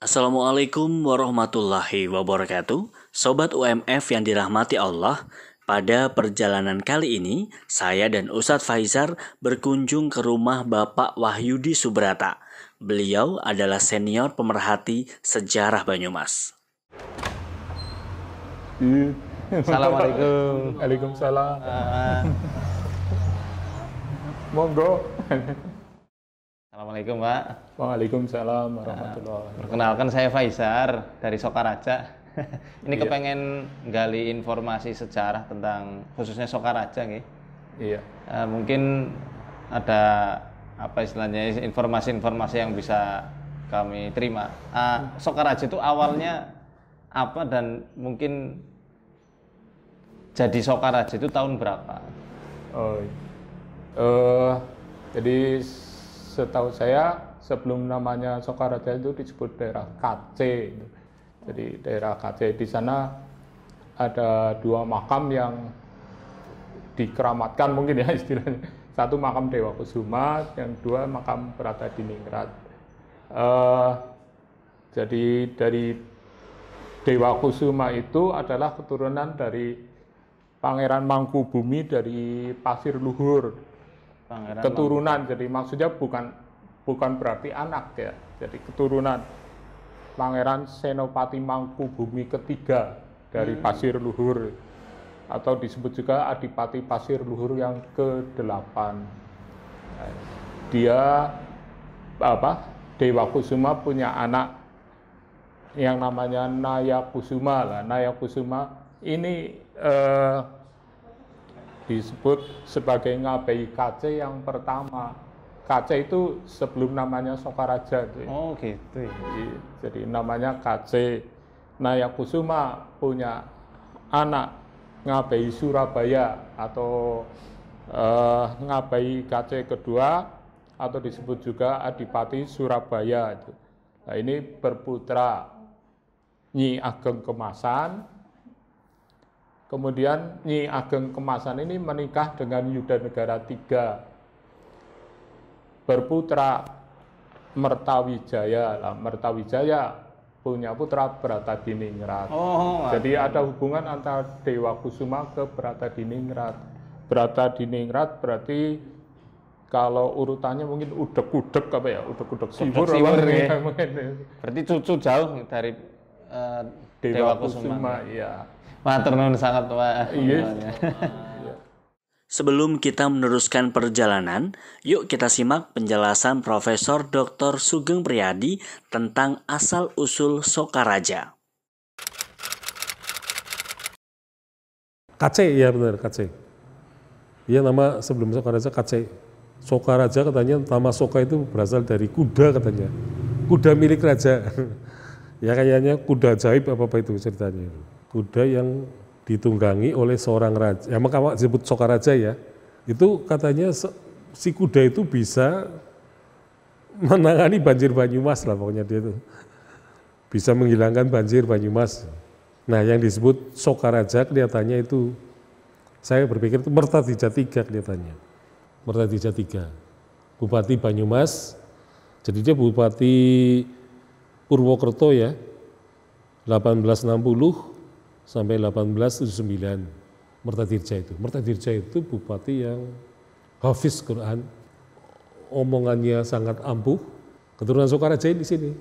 Assalamualaikum warahmatullahi wabarakatuh. Sobat UMF yang dirahmati Allah, pada perjalanan kali ini saya dan Ustadz Faizar berkunjung ke rumah Bapak Wahyudi Subrata. Beliau adalah senior pemerhati sejarah Banyumas. Assalamualaikum. Waalaikumsalam. Monggo. Assalamualaikum Pak. Waalaikumsalam warahmatullahi wabarakatuh. Perkenalkan saya Faizar dari Sokaraja. Ini Iya. kepengen gali informasi sejarah tentang khususnya Sokaraja nih. Iya. Mungkin ada apa istilahnya informasi-informasi yang bisa kami terima. Sokaraja itu awalnya apa dan mungkin jadi Sokaraja itu tahun berapa? Jadi setahu saya sebelum namanya Sokaraja itu disebut daerah KC. Jadi daerah KC di sana ada dua makam yang dikeramatkan mungkin ya istilahnya. Satu makam Dewa Kusuma, yang dua makam Bratajiningrat. Jadi dari Dewa Kusuma itu adalah keturunan dari Pangeran Mangkubumi dari Pasir Luhur. Keturunan, jadi maksudnya bukan berarti anak ya. Jadi keturunan Pangeran Senopati Mangkubumi ketiga dari Pasir Luhur, atau disebut juga Adipati Pasir Luhur yang ke-8. Dia Dewa Kusuma punya anak yang namanya Naya Kusuma lah. Naya Kusuma ini disebut sebagai Ngabei KC yang pertama. KC itu sebelum namanya Sokaraja. Oh gitu ya. Jadi namanya KC. Naya Kusuma punya anak Ngabei Surabaya atau Ngabei KC kedua, atau disebut juga Adipati Surabaya. Nah, ini berputra Nyi Ageng Kemasan. Kemudian Nyi Ageng Kemasan ini menikah dengan Yudanegara III, berputra Mertawijaya. Nah, Mertawijaya punya putra Bratajiningrat. Jadi ada hubungan antara Dewa Kusuma ke Bratajiningrat. Bratajiningrat berarti kalau urutannya mungkin udek-udek apa ya? Udek-udek Siwur ya. mungkin. Berarti cucu jauh dari Dewa Kusuma, iya. Matur nuwun sangat Pak. Iya. Sebelum kita meneruskan perjalanan, yuk kita simak penjelasan Profesor Dr. Sugeng Priadi tentang asal-usul Sokaraja. KC, ya benar, KC. Iya, nama sebelum Sokaraja KC. Sokaraja katanya, nama Soka itu berasal dari kuda katanya. Kuda milik raja. Ya kayaknya kuda ajaib apa itu ceritanya. Kuda yang ditunggangi oleh seorang raja. Ya maka disebut Sokaraja ya. Itu katanya si kuda itu bisa menangani banjir Banyumas lah pokoknya dia itu. Bisa menghilangkan banjir Banyumas. Nah yang disebut Sokaraja kelihatannya itu, saya berpikir itu Mertadija III kelihatannya. Mertadija III. Bupati Banyumas. Jadi dia Bupati Purwokerto ya. 1860 sampai 1879, Mertadirja itu. Mertadirja itu bupati yang hafiz Quran, omongannya sangat ampuh, keturunan Sokaraja di sini.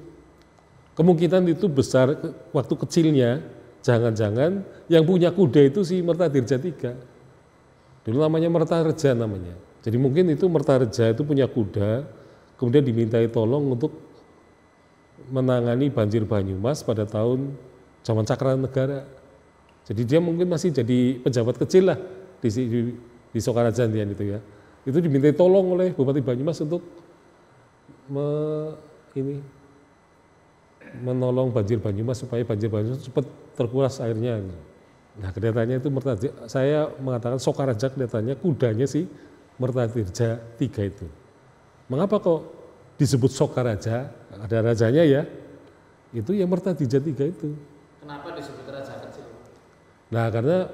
Kemungkinan itu besar waktu kecilnya, jangan-jangan yang punya kuda itu si Mertadirja III. Dulu namanya Mertareja namanya. Jadi mungkin itu Mertareja itu punya kuda, kemudian dimintai tolong untuk menangani banjir Banyumas pada tahun zaman Cakranegara. Jadi dia mungkin masih jadi pejabat kecil lah di Sokaraja itu ya. Itu dimintai tolong oleh Bupati Banyumas untuk menolong banjir Banyumas supaya banjir Banyumas cepat terkuras airnya. Nah kelihatannya itu saya mengatakan Sokaraja kelihatannya kudanya si Mertadirja III itu. Mengapa kok disebut Sokaraja? Ada rajanya ya. Itu yang Mertadija III itu. Kenapa disebut raja kecil? Nah karena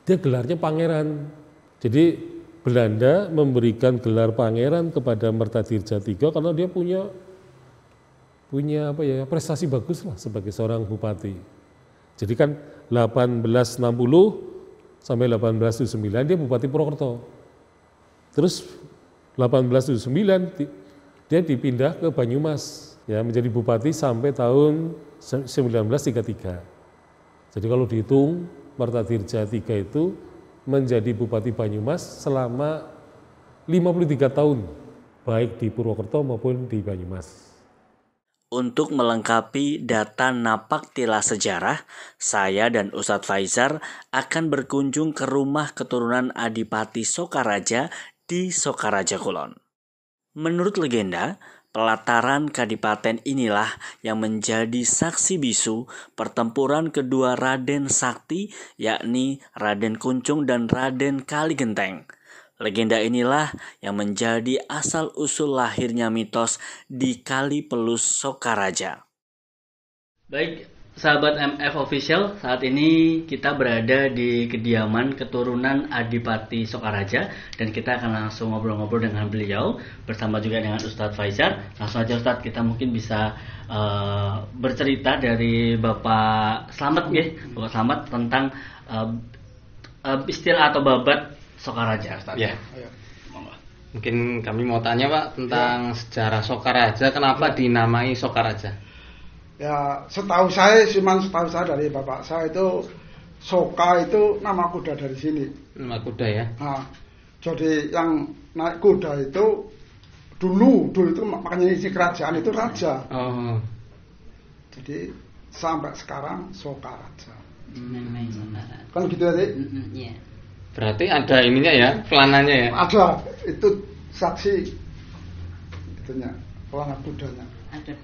dia gelarnya pangeran. Jadi Belanda memberikan gelar pangeran kepada Mertadirja III karena dia punya punya apa ya prestasi bagus lah sebagai seorang bupati. Jadi kan 1860 sampai 1879 dia Bupati Purwokerto. Terus 1879 dia dipindah ke Banyumas ya menjadi bupati sampai tahun 1933. Jadi kalau dihitung Martadirja III itu menjadi Bupati Banyumas selama 53 tahun baik di Purwokerto maupun di Banyumas. Untuk melengkapi data napaktilas sejarah, saya dan Ustadz Faizar akan berkunjung ke rumah keturunan Adipati Sokaraja di Sokaraja Kulon. Menurut legenda, pelataran kadipaten inilah yang menjadi saksi bisu pertempuran kedua Raden Sakti, yakni Raden Kuncung dan Raden Kaligenteng. Legenda inilah yang menjadi asal-usul lahirnya mitos di Kali Pelus Sokaraja. Baik, sahabat MF Official, saat ini kita berada di kediaman keturunan Adipati Sokaraja dan kita akan langsung ngobrol-ngobrol dengan beliau bersama juga dengan Ustadz Faizar. Langsung aja Ustadz, kita mungkin bisa bercerita dari Bapak Slamet ya, Bapak Slamet tentang istilah atau babat Sokaraja, Ustaz. Ya. Mungkin kami mau tanya Pak tentang sejarah Sokaraja, kenapa dinamai Sokaraja? Ya, setahu saya dari bapak saya itu Soka itu nama kuda dari sini. Nama kuda ya. Nah, jadi yang naik kuda itu dulu itu makanya isi kerajaan itu raja. Oh. Jadi sampai sekarang Sokaraja. Kan gitu tadi? Iya. Berarti ada ininya ya, pelanannya ya? Ada, itu saksi itunya, pelana kudanya.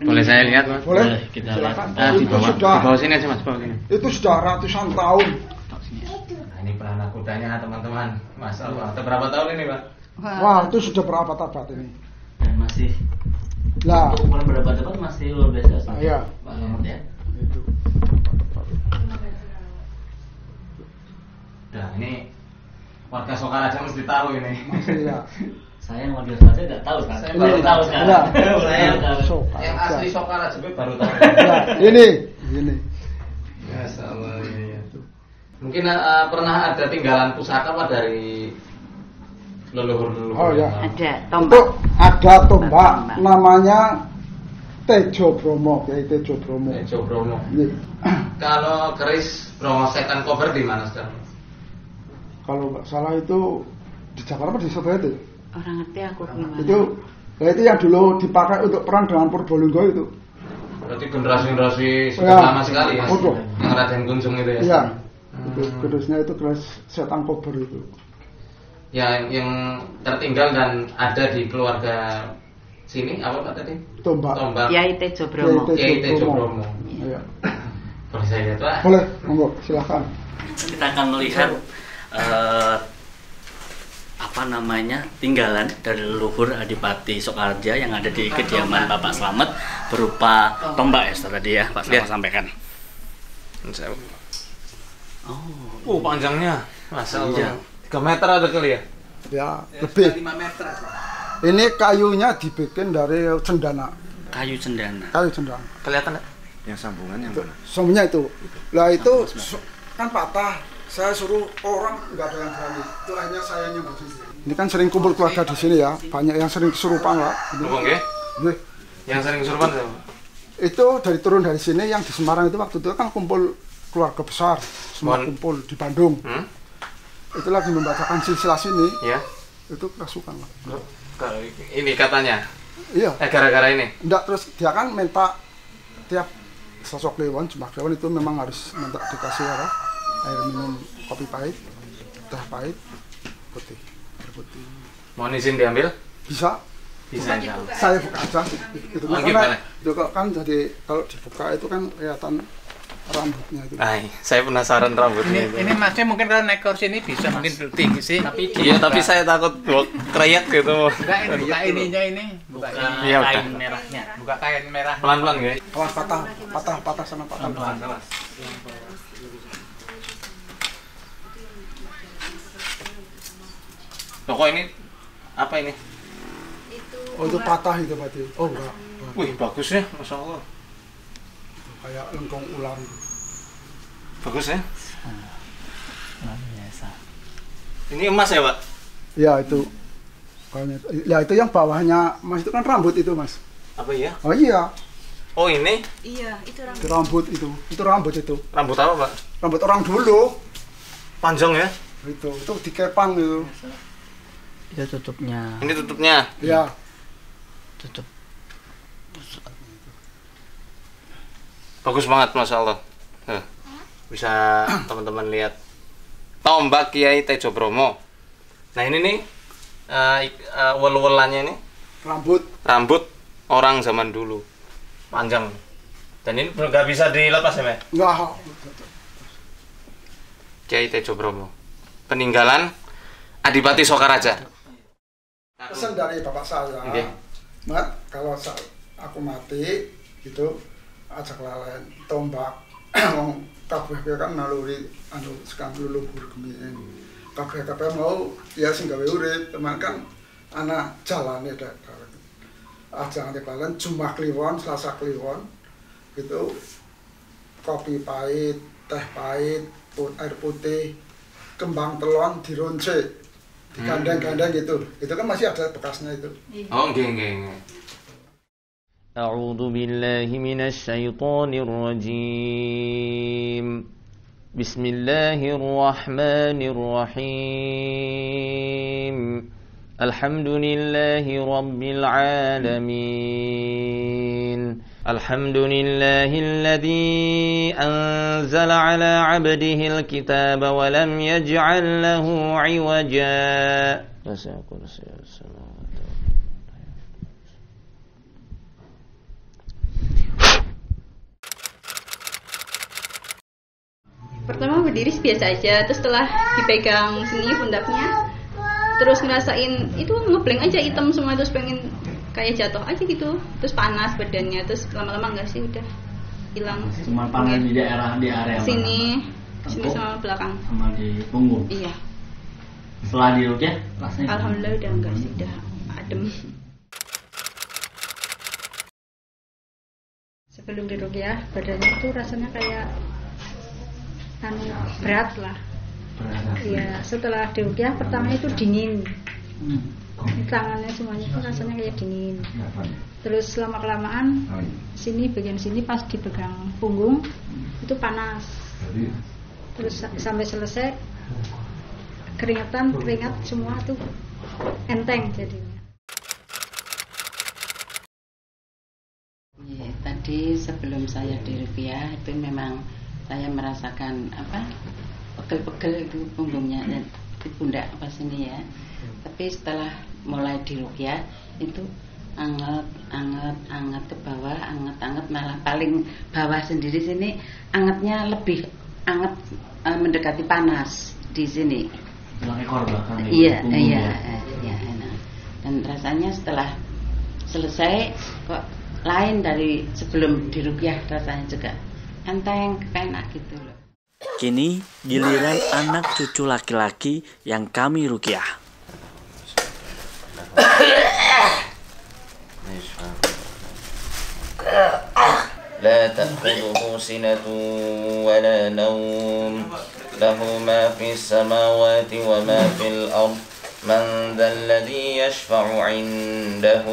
Boleh saya lihat Mas? Boleh? Kita Silakan. lihat. Di Itu bawah, sudah, di bawah sini aja Mas, bawah sini. itu sudah ratusan tahun. Nah, ini pelana kudanya teman-teman. Masya Allah. Ada berapa tahun ini Pak? Wah, itu sudah berapa tabat ini? Dan masih Lah, untuk ukuran berdebat-debat masih luar biasa, Ustaz. iya. Pak Slamet ya. Itu. Nah, ini warga Sokaraja mesti tahu ini. Masih ya. Saya yang model saja nggak tahu kan? Saya Baru baru tahu tahu. kan? Nah, Saya tahu. Yang asli Sokaraja gue baru tahu. Nah, ini. Masya Allah, iya. Mungkin pernah ada tinggalan pusaka Pak dari leluhur-leluhur. Oh ya. Ada Itu tombak. ada tombak namanya Tejo Bromo, ya Tejo Bromo. Tejo Bromo. Ini. Kalau keris Bromo Second Cover di mana sekarang? Kalau nggak salah itu di Jakarta apa di Surabaya itu? Orang ngerti aku gimana. Itu yang dulu dipakai untuk perang dengan Purbolinggo itu. Berarti generasi-generasi sudah Ya. lama sekali ya. Udah. Yang Raden Kuncung itu ya. Iya. Itu kerisnya itu keris setan kober itu. Ya, yang tertinggal dan ada di keluarga sini apa Pak tadi? Tombak. Tombak. Kiai Tejo Bromo. Kiai Tejo Bromo. Iya. Boleh saya lihat Pak? Boleh, monggo, silakan. Kita akan melihat apa namanya tinggalan dari leluhur Adipati Sokaraja yang ada di kediaman Bapak Slamet berupa tombak ya Ustaz, tadi ya Pak Slamet sampaikan. Oh, panjangnya. Masya Iya. Allah. 3 meter ada kali ya? Ya, lebih. 5 meter. Ini kayunya dibikin dari cendana. Kayu cendana. Kayu cendana. Kelihatan nggak? Yang sambungan yang mana? Sambungnya itu. Lah itu kan patah. Saya suruh orang nggak ada yang berani. Itu akhirnya saya nyebut sini. Ini kan sering kumpul keluarga di sini ya. Banyak yang sering kesurupan lah. Lubung ya? Ini. Yang sering kesurupan siapa? Itu turun dari sini yang di Semarang itu waktu itu kan kumpul keluarga besar. Semua kumpul di Bandung. Itu lagi membacakan silsilah sini. Ya. Itu kerasukan lah. Ini katanya. Iya. Gara-gara ini. Enggak, terus dia kan minta tiap sosok Kliwon, Jemaah Kliwon itu memang harus minta dikasih apa? Air minum kopi pahit, teh pahit, putih, air putih. Mohon izin diambil? Bisa? Bisa ya. Saya buka aja. Itu Oh, karena gimana? itu kan jadi kalau dibuka itu kan kelihatan rambutnya itu. Ay, saya penasaran rambutnya. Ini masnya mungkin kalau naik kursi ini bisa mungkin tinggi sih. Iya, tapi saya takut kreyek gitu. Buka ini, buka ininya ini. Buka ini. Iya, Kain udah. merahnya. Buka kain merah. Pelan-pelan ya. Awas patah sama patah. Toko ini apa ini? Oh itu patah itu berarti. Oh enggak. Wih, bagus ya, Masya Allah. Kayak lengkung ular. Bagus ya. Luar biasa. Ini emas ya, Pak? Ya itu. Ya itu yang bawahnya Mas itu kan rambut itu Mas. Apa ya? Oh iya, Oh, ini Iya, itu itu rambut itu. Itu rambut itu. rambut apa, Pak? Rambut orang dulu. Panjang ya? Itu dikepang itu. Itu tutupnya. Ini tutupnya. Ya. Tutup. Bagus banget, Masya Allah. Bisa teman-teman lihat. Tombak Kiai Tejo Bromo. Nah, ini nih wel-welannya ini rambut orang zaman dulu. Panjang. Dan ini nggak bisa dilepas ya, Mas? Enggak. Kiai Tejo Bromo. Peninggalan Adipati Sokaraja. Pesan dari bapak saya. Oke. Mat, kalau aku mati gitu ajak lalen tombak wong kabeh kan naluri sekang leluhur kemien. Kabeh mau ya sing gawe urip, teman kan ana jalane dak. Ajang lalen Jumat Kliwon, Selasa Kliwon gitu. Kopi pahit, teh pahit, air putih, kembang telon dironce, digandeng-gandeng gitu. Itu kan masih ada bekasnya itu. Oh, nggih. أعوذ بالله من الشيطان الرجيم بسم الله الرحمن الرحيم الحمد لله رب العالمين الحمد لله الذي أنزل على عبده الكتاب ولم يجعل له عوجا وسع كرسي السماوات. Pertama berdiri biasa aja, terus setelah dipegang sini pundaknya, terus ngerasain itu ngeblank aja hitam semua, terus pengen kayak jatuh aja gitu, terus panas badannya, terus lama-lama enggak sih udah hilang. Cuma panas di area sini, mana? sini sama belakang. Sama di punggung. Iya. Setelah dirukyah rasanya. Alhamdulillah udah enggak sih, udah adem. Sebelum dirukyah badannya tuh rasanya kayak berat lah. Iya, setelah dirukyah pertama itu dingin. Tangannya semuanya itu rasanya kayak dingin. Terus lama kelamaan sini bagian sini pas dipegang punggung itu panas. Terus sampai selesai keringat semua tuh enteng jadinya. Ya, tadi sebelum saya dirukyah itu memang saya merasakan pegel-pegel itu punggungnya dan di pundak apa sini ya. Tapi setelah mulai dirukyah itu anget ke bawah, anget malah paling bawah sendiri sini angetnya lebih anget, mendekati panas di sini. Tulang ekor belakang. Iya, enak. Dan rasanya setelah selesai kok lain dari sebelum dirukyah, rasanya juga enteng, enak gitu loh. Kini giliran anak cucu laki-laki yang kami rukyah. لا تأخذه سنة ولا نوم له ما في السماوات وما في الأرض من ذا الذي يشفع عنده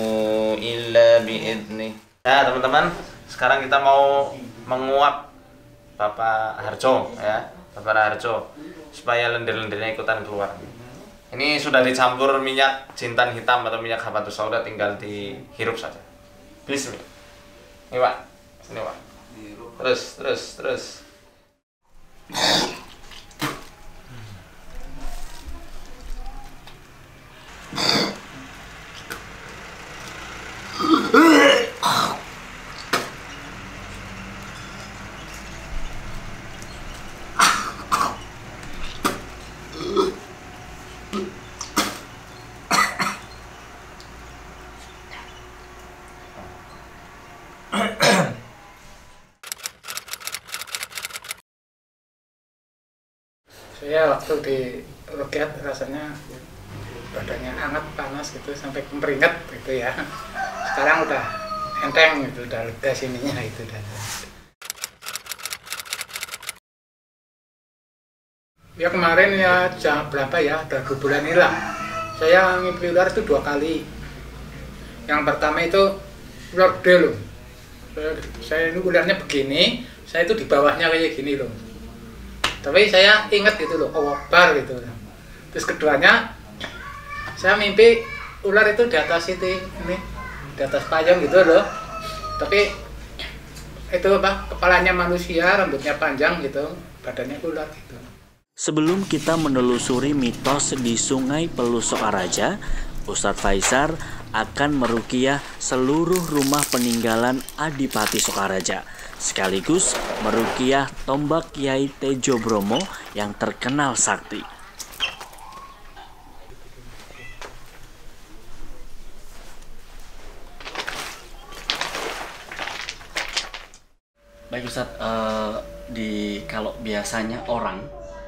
إلا بإذنه. Ya, teman-teman, sekarang kita mau menguap Bapak Harjo ya, Bapak Harjo supaya lendir-lendirnya ikutan keluar. Ini sudah dicampur minyak jintan hitam atau minyak habatus sauda, tinggal dihirup saja. Bismillah. Ini Pak, sini Pak. Terus. Saya waktu di rukyat rasanya badannya hangat, panas gitu, sampai kemeringet gitu ya. Sekarang udah enteng gitu, udah lega sininya itu dan. Ya kemarin ya jam berapa ya, udah 2 bulan ini lah. Saya ngimpi ular itu 2 kali. Yang pertama itu ular gede loh. Saya ini ularnya begini, saya itu di bawahnya kayak gini loh. Tapi saya ingat gitu loh, Akbar gitu. Terus keduanya, saya mimpi ular itu di atas ini, di atas payung gitu loh. Tapi itu apa? Kepalanya manusia, rambutnya panjang gitu, badannya ular gitu. Sebelum kita menelusuri mitos di Sungai Pelus Sokaraja, Ustadz Faizar akan meruqyah seluruh rumah peninggalan Adipati Sokaraja, sekaligus meruqyah tombak Kiai Tejo Bromo yang terkenal sakti. Baik Ustadz, kalau biasanya orang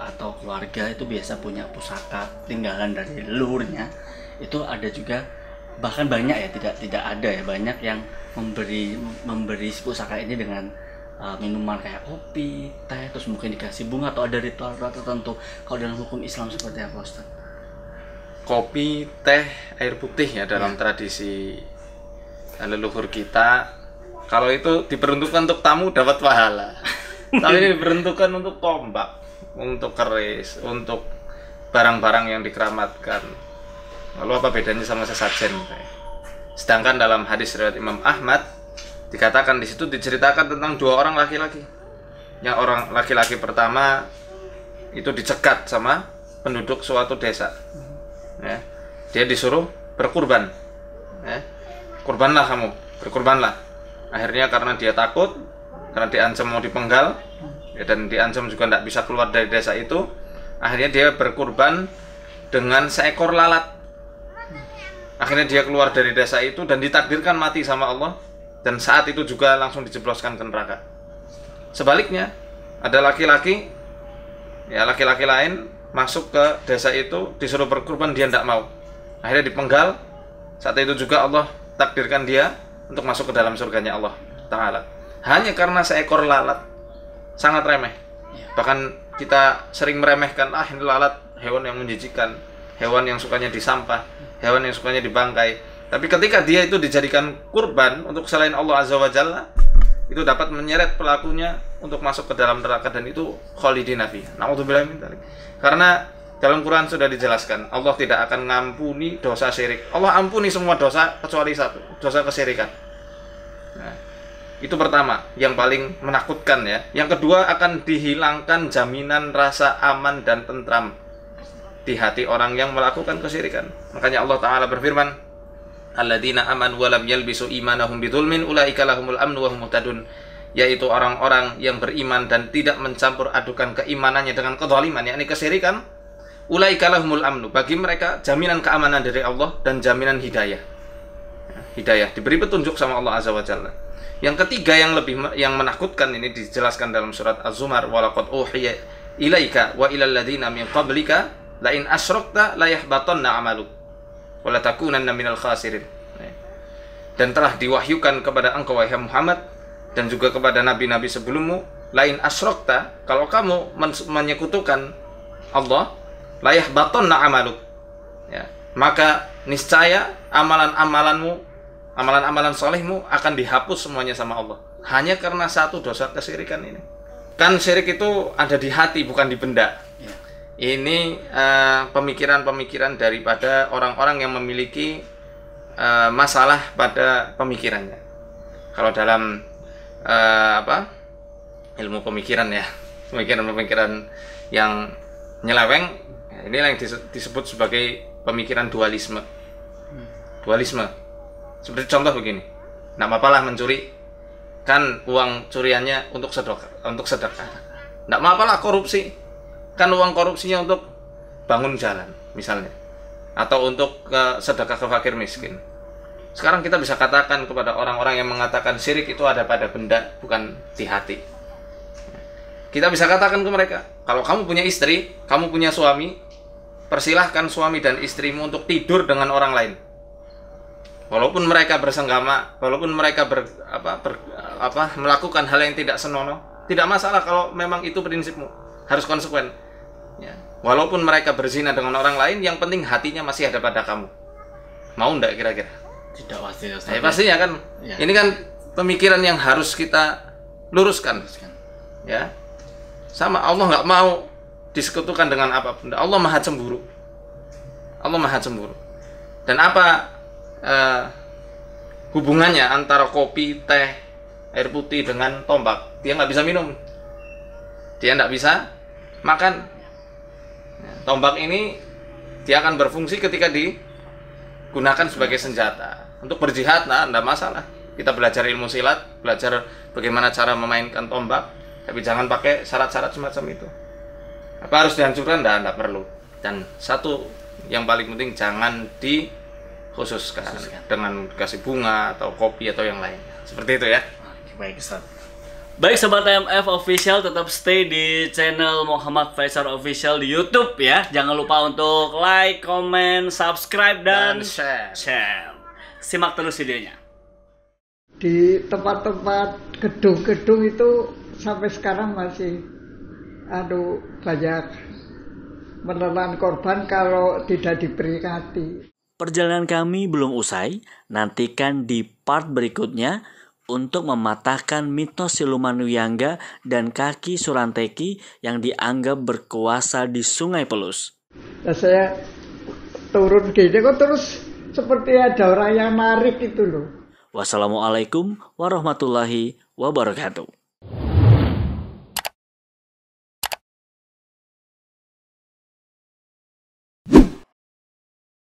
atau keluarga itu biasa punya pusaka tinggalan dari leluhurnya, itu ada juga, bahkan banyak ya, tidak ada ya, banyak yang memberi pusaka ini dengan minuman kayak kopi, teh, terus mungkin dikasih bunga atau ada ritual tertentu. Kalau dalam hukum Islam seperti apa Ustaz? Kopi, teh, air putih ya dalam tradisi leluhur kita. Kalau itu diperuntukkan untuk tamu dapat pahala. Tapi ini diperuntukkan untuk tombak, untuk keris, untuk barang-barang yang dikeramatkan. Lalu apa bedanya sama sesajen? Sedangkan dalam hadis riwayat Imam Ahmad dikatakan, di situ diceritakan tentang 2 orang laki-laki. Yang orang laki-laki pertama itu dicegat sama penduduk suatu desa. Ya. Dia disuruh berkurban. Ya. Kurbanlah kamu, berkurbanlah. Akhirnya karena dia takut, karena diancam mau dipenggal, ya, dan diancam juga tidak bisa keluar dari desa itu, akhirnya dia berkurban dengan seekor lalat. Akhirnya dia keluar dari desa itu dan ditakdirkan mati sama Allah, dan saat itu juga langsung dijebloskan ke neraka. Sebaliknya, ada laki-laki, ya laki-laki lain masuk ke desa itu, disuruh berkurban, dia tidak mau. Akhirnya dipenggal. Saat itu juga Allah takdirkan dia untuk masuk ke dalam surganya Allah Ta'ala. Hanya karena seekor lalat, sangat remeh. Bahkan kita sering meremehkan, ini lalat, hewan yang menjijikkan, hewan yang sukanya disampah, hewan yang sukanya dibangkai. Tapi ketika dia itu dijadikan kurban untuk selain Allah Azza wa Jalla, itu dapat menyeret pelakunya untuk masuk ke dalam neraka, dan itu khalidina fi. Na'udzubillah min dzalik. Karena dalam Quran sudah dijelaskan, Allah tidak akan ngampuni dosa syirik. Allah ampuni semua dosa kecuali satu, dosa kesyirikan. Nah, itu pertama, yang paling menakutkan ya. Yang kedua, akan dihilangkan jaminan rasa aman dan tentram di hati orang yang melakukan kesyirikan. Makanya Allah Ta'ala berfirman, alladzina amanu wa lam yalbisu imanahum bidzulmin ulaika lahumul amnu wa hum muhtadun, yaitu orang-orang yang beriman dan tidak mencampur adukan keimanannya dengan kedzaliman, yakni kesyirikan. Ulaika lahumul amnu, bagi mereka jaminan keamanan dari Allah dan jaminan hidayah. Hidayah, diberi petunjuk sama Allah Azza wa Jalla. Yang ketiga yang menakutkan ini dijelaskan dalam surat Az-Zumar, walaqad uhiya ilaika wa ilal ladzina min qablika la in asyrakta la yahbatanna 'amaluk wa la takunanna minal khasirin. Dan telah diwahyukan kepada engkau wahai Muhammad dan juga kepada nabi-nabi sebelummu, la in asyrakta, kalau kamu menyekutukan Allah, la yahbatanna 'amaluk, ya, maka niscaya amalan-amalanmu, amalan-amalan solehmu akan dihapus semuanya sama Allah. Hanya karena satu dosa kesyirikan ini. Kan syirik itu ada di hati, bukan di benda. Ya. Ini pemikiran-pemikiran daripada orang-orang yang memiliki masalah pada pemikirannya. Kalau dalam ilmu pemikiran ya, pemikiran-pemikiran yang nyeleweng, inilah yang disebut sebagai pemikiran dualisme. Dualisme. Seperti contoh begini, nggak apa-apalah mencuri, kan uang curiannya untuk sedekah. Nggak apa-apalah korupsi, kan uang korupsinya untuk bangun jalan misalnya, atau untuk sedekah ke fakir miskin. Sekarang kita bisa katakan kepada orang-orang yang mengatakan syirik itu ada pada benda, bukan di hati. Kita bisa katakan ke mereka, kalau kamu punya istri, kamu punya suami, persilahkan suami dan istrimu untuk tidur dengan orang lain. walaupun mereka bersenggama, walaupun mereka melakukan hal yang tidak senonoh, tidak masalah kalau memang itu prinsipmu, harus konsekuen. Ya. Walaupun mereka berzina dengan orang lain, yang penting hatinya masih ada pada kamu. Mau ndak kira-kira? Tidak pasti. Pastinya kan. Ya. Ini kan pemikiran yang harus kita luruskan. Ya. Sama Allah nggak mau disekutukan dengan apapun. Allah Maha Cemburu. Allah Maha Cemburu. Dan apa hubungannya antara kopi, teh, air putih dengan tombak? Dia nggak bisa minum. Dia nggak bisa makan. Tombak ini dia akan berfungsi ketika digunakan sebagai senjata untuk berjihad. Nah, tidak masalah. Kita belajar ilmu silat, belajar bagaimana cara memainkan tombak, tapi jangan pakai syarat-syarat semacam itu. Apa harus dihancurkan? Tidak perlu. Dan satu yang paling penting, jangan dikhususkan dengan kasih bunga atau kopi atau yang lain. Seperti itu ya. Baik, Ustaz. Baik Sobat MF Official, tetap stay di channel Muhammad Faisal Official di YouTube ya. Jangan lupa untuk like, comment, subscribe, dan share. Simak terus videonya. Di tempat-tempat gedung-gedung itu sampai sekarang masih banyak menelan korban kalau tidak diperingati. Perjalanan kami belum usai, nantikan di part berikutnya untuk mematahkan mitos siluman Wiyangga dan kaki Suranteki yang dianggap berkuasa di Sungai Pelus. Nah, saya turun gini kok terus seperti ada orang yang narik itu loh. Wassalamualaikum warahmatullahi wabarakatuh.